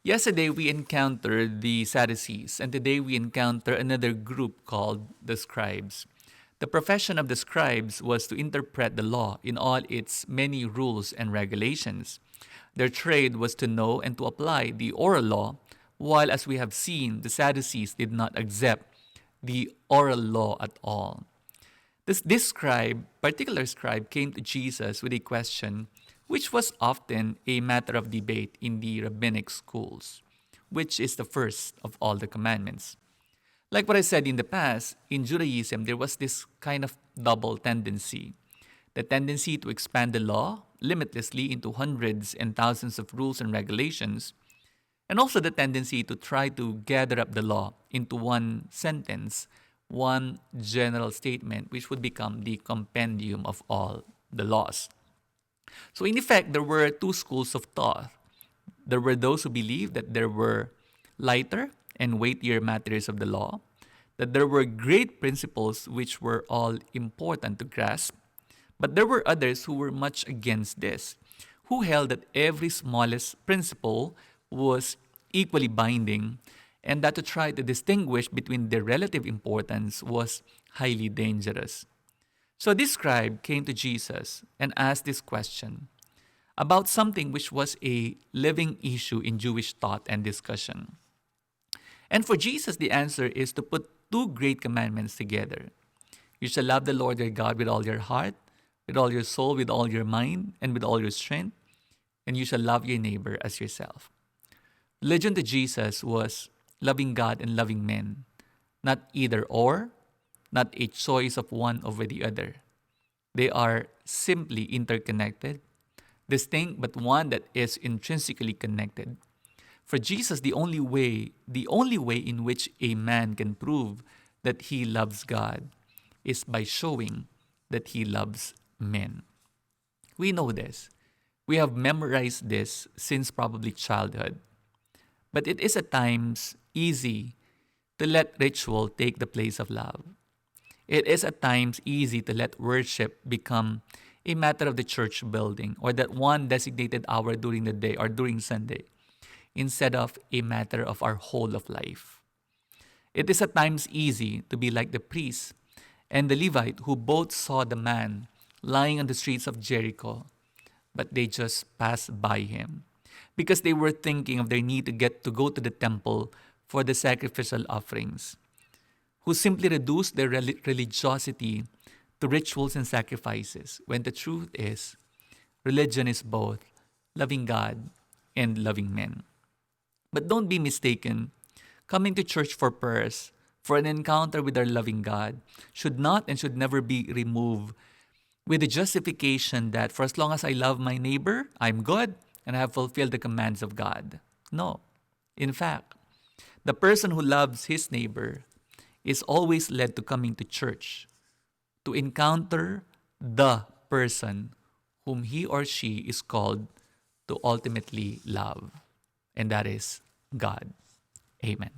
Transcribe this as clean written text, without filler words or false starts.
Yesterday we encountered the Sadducees, and today we encounter another group called the scribes. The profession of the scribes was to interpret the law in all its many rules and regulations. Their trade was to know and to apply the oral law, while, as we have seen, the Sadducees did not accept the oral law at all. This particular scribe, came to Jesus with a question which was often a matter of debate in the rabbinic schools, which is the first of all the commandments. Like what I said in the past, in Judaism, there was this kind of double tendency: the tendency to expand the law limitlessly into hundreds and thousands of rules and regulations, and also the tendency to try to gather up the law into one sentence, one general statement, which would become the compendium of all the laws. So, in effect, there were two schools of thought. There were those who believed that there were lighter and weightier matters of the law, that there were great principles which were all important to grasp, but there were others who were much against this, who held that every smallest principle was equally binding, and that to try to distinguish between their relative importance was highly dangerous. So this scribe came to Jesus and asked this question about something which was a living issue in Jewish thought and discussion. And for Jesus, the answer is to put two great commandments together. You shall love the Lord your God with all your heart, with all your soul, with all your mind, and with all your strength, and you shall love your neighbor as yourself. Religion to Jesus was loving God and loving men, not either or, not a choice of one over the other. They are simply interconnected, distinct, but one that is intrinsically connected. For Jesus, the only way in which a man can prove that he loves God is by showing that he loves men. We know this. We have memorized this since probably childhood. But it is at times easy to let ritual take the place of love. It is at times easy to let worship become a matter of the church building or that one designated hour during the day or during Sunday instead of a matter of our whole of life. It is at times easy to be like the priest and the Levite who both saw the man lying on the streets of Jericho, but they just passed by him because they were thinking of their need to get to go to the temple for the sacrificial offerings, who simply reduced their religiosity to rituals and sacrifices, when the truth is, religion is both loving God and loving men. But don't be mistaken, coming to church for prayers, for an encounter with our loving God, should not and should never be removed with the justification that for as long as I love my neighbor, I'm good and I have fulfilled the commands of God. No. In fact, the person who loves his neighbor is always led to coming to church to encounter the person whom he or she is called to ultimately love, and that is God. Amen.